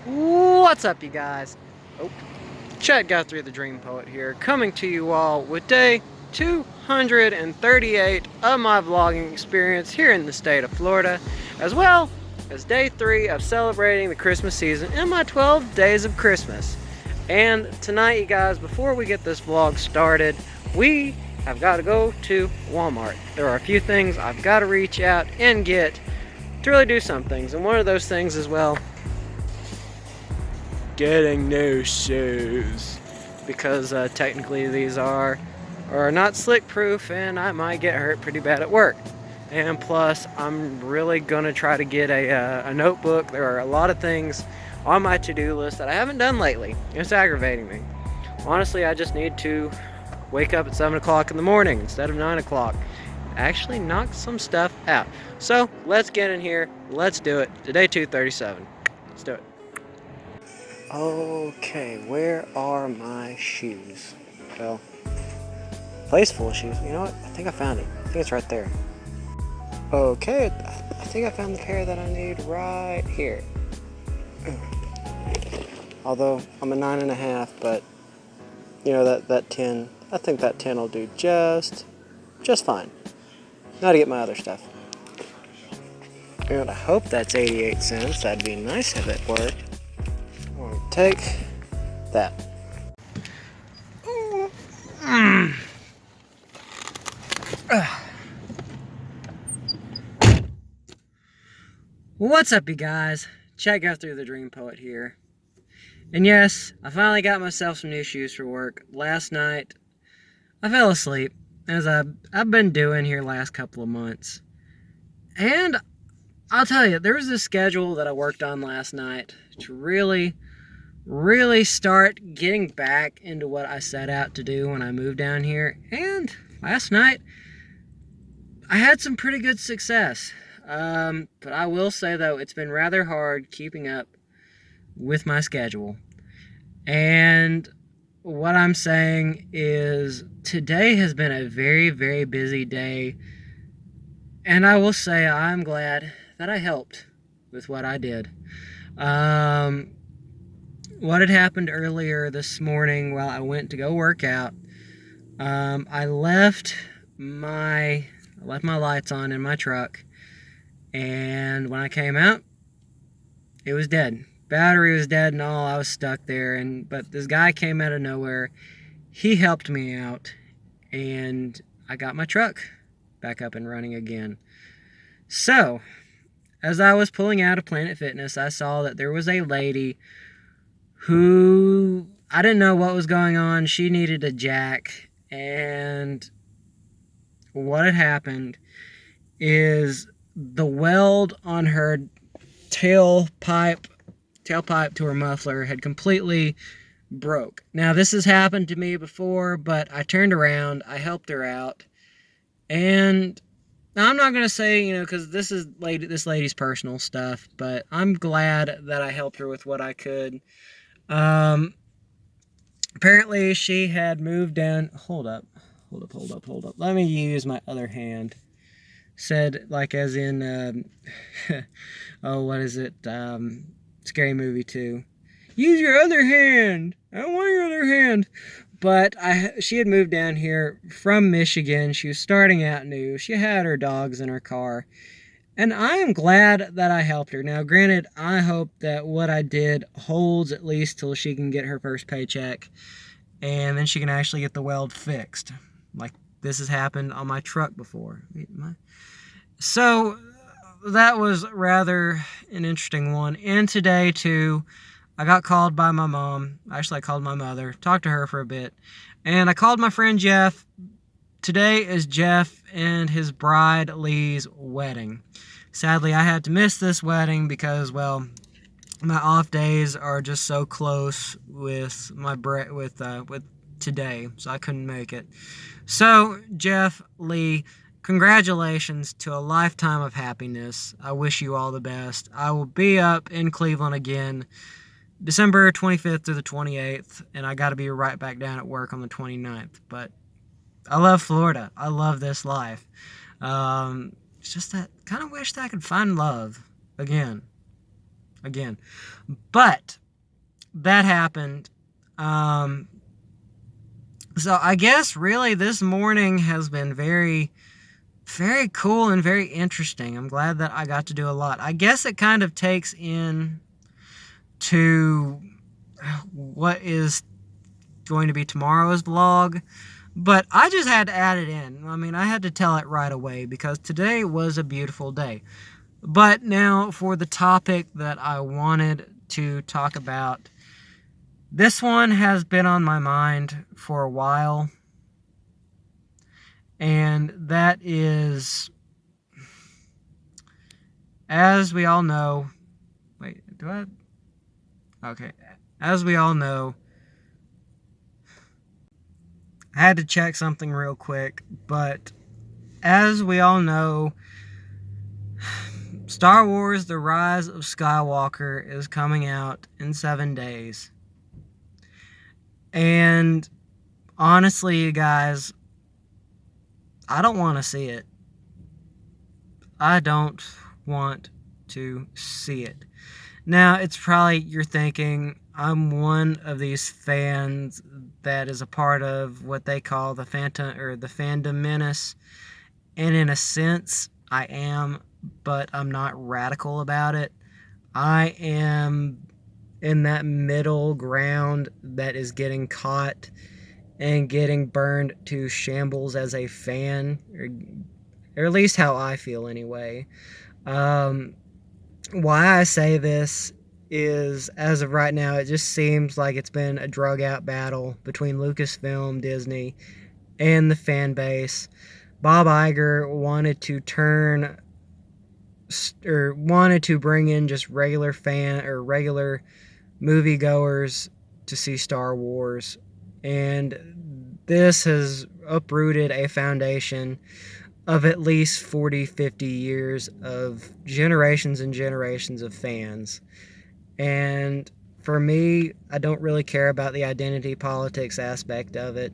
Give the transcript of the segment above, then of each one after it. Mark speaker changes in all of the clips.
Speaker 1: What's up, you guys? Oh, Chet Guthrie, the Dream Poet here, coming to you all with day 238 of my vlogging experience here in the state of Florida, as well as day 3 of celebrating the Christmas season in my 12 days of Christmas. And tonight, you guys, before we get this vlog started, we have got to go to Walmart. There are a few things I've got to reach out and get to really do some things, and one of those things is, well, getting new shoes, because technically these are not slick proof and I might get hurt pretty bad at work. And plus, I'm really gonna try to get a notebook. There are a lot of things on my to-do list that I haven't done lately. It's aggravating me. Honestly, I just need to wake up at 7 o'clock in the morning instead of 9 o'clock. Actually knock some stuff out. So let's get in here, let's do it. Today 237. Let's do it. Okay, where are my shoes? Well, place full of shoes. You know what? I think I found it. I think it's right there. Okay, I think I found the pair that I need right here. Although I'm a 9.5, but you know that 10. I think that 10 will do just fine. Now to get my other stuff. And I hope that's 88 cents. That'd be nice if it worked. Take that. What's up, you guys? Chet Guthrie, the Dream Poet here. And yes, I finally got myself some new shoes for work. Last night, I fell asleep, as I've been doing here last couple of months. And I'll tell you, there was this schedule that I worked on last night to really start getting back into what I set out to do when I moved down here. And last night, I had some pretty good success. But I will say, though, it's been rather hard keeping up with my schedule. And what I'm saying is today has been a very, very busy day. And I will say I'm glad that I helped with what I did. What had happened earlier this morning while I went to go work out, I left my lights on in my truck, and when I came out, it was dead. Battery was dead and all. I was stuck there, but this guy came out of nowhere. He helped me out, and I got my truck back up and running again. So, as I was pulling out of Planet Fitness, I saw that there was a lady who, I didn't know what was going on. She needed a jack, and what had happened is the weld on her tailpipe to her muffler had completely broke. Now, this has happened to me before, but I turned around, I helped her out, and now, I'm not going to say, because this lady's personal stuff, but I'm glad that I helped her with what I could. Apparently she had moved down. Hold up. Let me use my other hand. Said, like, as in, oh, what is it? Scary Movie 2. Use your other hand. I don't want your other hand. But she had moved down here from Michigan. She was starting out new. She had her dogs in her car. And I am glad that I helped her. Now, granted, I hope that what I did holds at least till she can get her first paycheck. And then she can actually get the weld fixed. Like this has happened on my truck before. So, that was rather an interesting one. And today, too, I got called by my mom. Actually, I called my mother, talked to her for a bit. And I called my friend Jeff. Today is Jeff and his bride Lee's wedding. Sadly, I had to miss this wedding because, well, my off days are just so close with with today, so I couldn't make it. So, Jeff, Lee, congratulations to a lifetime of happiness. I wish you all the best. I will be up in Cleveland again December 25th through the 28th, and I got to be right back down at work on the 29th. But I love Florida. I love this life. It's just that kind of wish that I could find love again. again. But that happened. So I guess really this morning has been very, very cool and very interesting. I'm glad that I got to do a lot. I guess it kind of takes in to what is going to be tomorrow's vlog, but I just had to add it in. I mean, I had to tell it right away because today was a beautiful day. But now for the topic that I wanted to talk about, this one has been on my mind for a while, and that is, as we all know, as we all know, I had to check something real quick, but as we all know, Star Wars: The Rise of Skywalker is coming out in 7 days. And honestly, you guys, I don't want to see it. I don't want to see it. Now, it's probably, you're thinking, I'm one of these fans that is a part of what they call the fandom menace. And in a sense, I am, but I'm not radical about it. I am in that middle ground that is getting caught and getting burned to shambles as a fan, or at least how I feel anyway. Why I say this is, as of right now, it just seems like it's been a drug out battle between Lucasfilm, Disney, and the fan base. Bob Iger wanted to bring in just regular moviegoers to see Star Wars, and this has uprooted a foundation of at least 40, 50 years of generations and generations of fans. And for me, I don't really care about the identity politics aspect of it.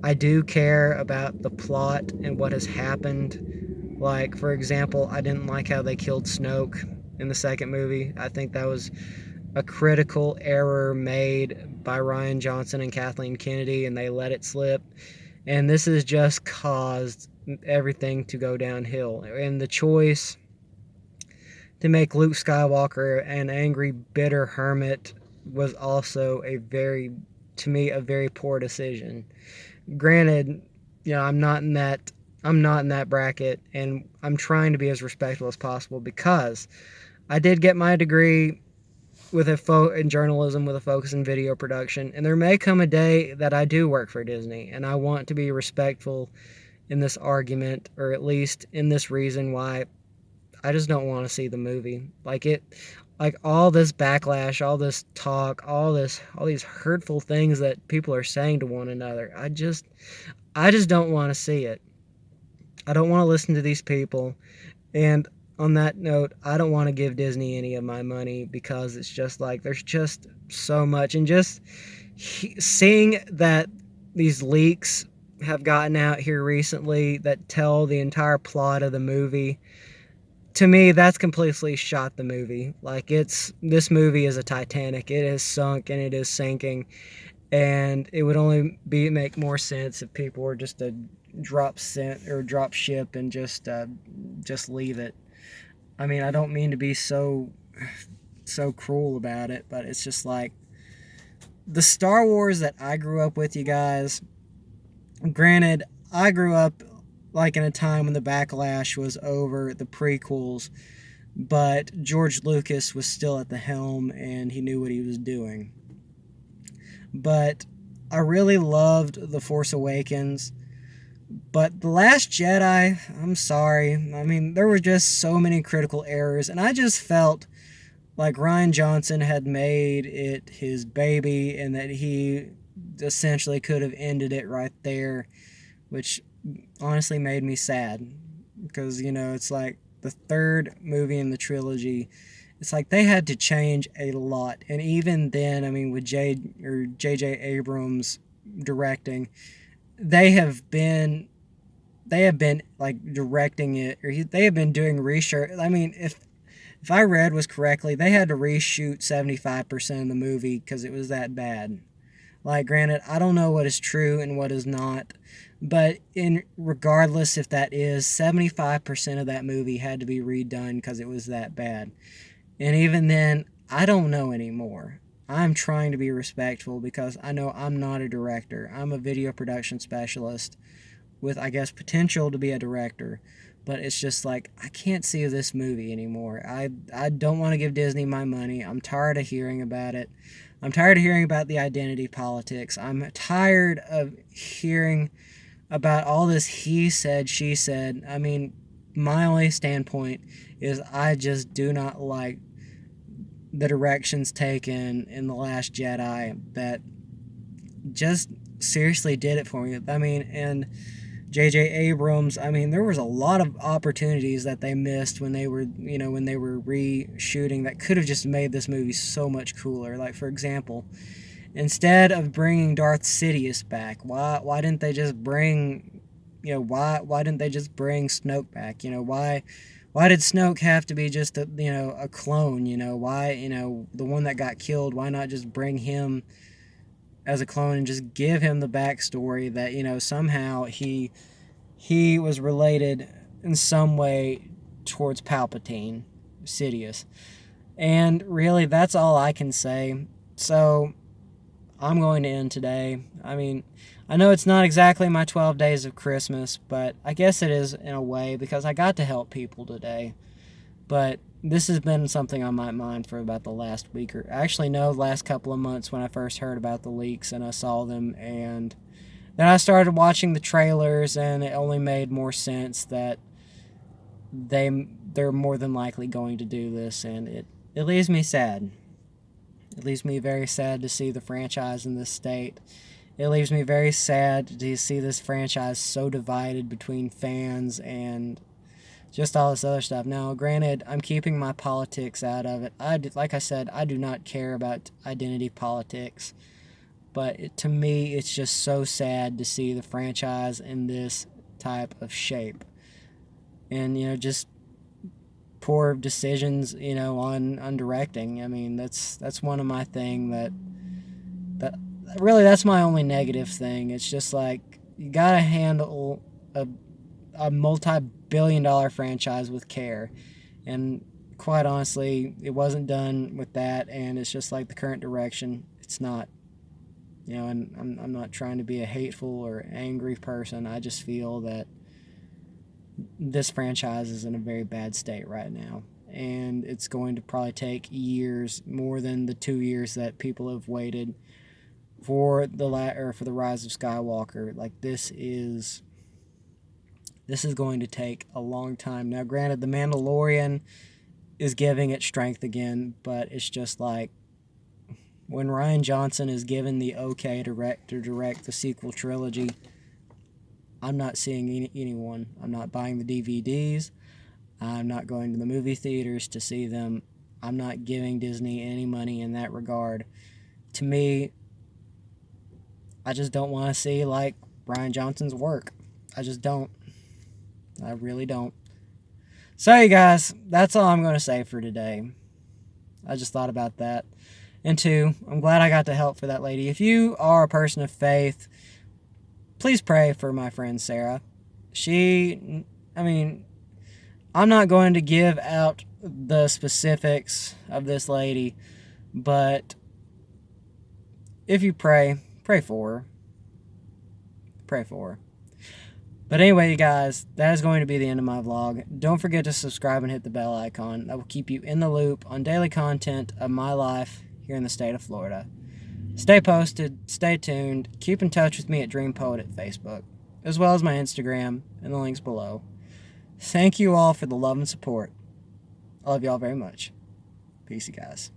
Speaker 1: I do care about the plot and what has happened. Like, for example, I didn't like how they killed Snoke in the second movie. I think that was a critical error made by Rian Johnson and Kathleen Kennedy, and they let it slip. And this has just caused everything to go downhill. And the choice to make Luke Skywalker an angry, bitter hermit was also a very poor decision. Granted, I'm not in that bracket, and I'm trying to be as respectful as possible because I did get my degree in journalism with a focus in video production, and there may come a day that I do work for Disney, and I want to be respectful in this argument, or at least in this reason why I just don't want to see the movie. Like all this backlash, all this talk, all these hurtful things that people are saying to one another. I just don't want to see it. I don't want to listen to these people. And on that note, I don't want to give Disney any of my money because it's just like there's just so much. And just seeing that these leaks have gotten out here recently that tell the entire plot of the movie, to me, that's completely shot the movie. Like, this movie is a Titanic. It is sunk and it is sinking. And it would only make more sense if people were just to drop ship and just leave it. I mean, I don't mean to be so cruel about it, but it's just like the Star Wars that I grew up with, you guys. Granted, I grew up like in a time when the backlash was over the prequels, but George Lucas was still at the helm and he knew what he was doing. But I really loved The Force Awakens. But The Last Jedi, I'm sorry. I mean, there were just so many critical errors, and I just felt like Rian Johnson had made it his baby and that he essentially could have ended it right there, which honestly made me sad because, it's like the third movie in the trilogy. It's like they had to change a lot. And even then, I mean, with J.J. Abrams directing, they have been like directing it, or they have been doing research. I mean, if if I read was correctly, they had to reshoot 75% of the movie because it was that bad. Like, granted, I don't know what is true and what is not, but regardless if that is, 75% of that movie had to be redone because it was that bad. And even then, I don't know anymore. I'm trying to be respectful because I know I'm not a director. I'm a video production specialist with, I guess, potential to be a director. But it's just like, I can't see this movie anymore. I don't want to give Disney my money. I'm tired of hearing about it. I'm tired of hearing about the identity politics. I'm tired of hearing about all this he said, she said. I mean, my only standpoint is I just do not like the directions taken in The Last Jedi that just seriously did it for me. I mean, and J.J. Abrams, I mean, there was a lot of opportunities that they missed when they were, when they were reshooting that could have just made this movie so much cooler. Like, for example, instead of bringing Darth Sidious back, why didn't they just bring, why didn't they just bring Snoke back? Why did Snoke have to be just a clone? Why, the one that got killed, why not just bring him as a clone and just give him the backstory that, somehow he was related in some way towards Palpatine, Sidious. And really, that's all I can say. So, I'm going to end today. I mean, I know it's not exactly my 12 days of Christmas, but I guess it is in a way because I got to help people today. But this has been something on my mind for about the last week, or actually no, the last couple of months when I first heard about the leaks and I saw them, and then I started watching the trailers, and it only made more sense that they're more than likely going to do this, and it leaves me sad. It leaves me very sad to see the franchise in this state. It leaves me very sad to see this franchise so divided between fans and just all this other stuff. Now, granted, I'm keeping my politics out of it. Like I said, I do not care about identity politics. But to me, it's just so sad to see the franchise in this type of shape. And, just poor decisions, on directing. I mean, that's one of my thing that really, that's my only negative thing. It's just like, you gotta handle a multi-billion-dollar franchise with care, and quite honestly, it wasn't done with that, and it's just like the current direction, it's not, and I'm not trying to be a hateful or angry person. I just feel that this franchise is in a very bad state right now, and it's going to probably take years, more than the 2 years that people have waited for the Rise of Skywalker. Like, this is going to take a long time. Now, granted, The Mandalorian is giving it strength again, but it's just like, when Rian Johnson is given the okay to direct the sequel trilogy, I'm not seeing anyone. I'm not buying the DVDs. I'm not going to the movie theaters to see them. I'm not giving Disney any money in that regard. To me, I just don't want to see, like, Rian Johnson's work. I just don't. I really don't. So, you guys, that's all I'm going to say for today. I just thought about that. And two, I'm glad I got to help for that lady. If you are a person of faith, please pray for my friend Sarah. I'm not going to give out the specifics of this lady, but if you pray for her. Pray for her. But anyway, you guys, that is going to be the end of my vlog. Don't forget to subscribe and hit the bell icon. That will keep you in the loop on daily content of my life here in the state of Florida. Stay posted, stay tuned, keep in touch with me at Dream Poet at Facebook, as well as my Instagram and the links below. Thank you all for the love and support. I love you all very much. Peace, you guys.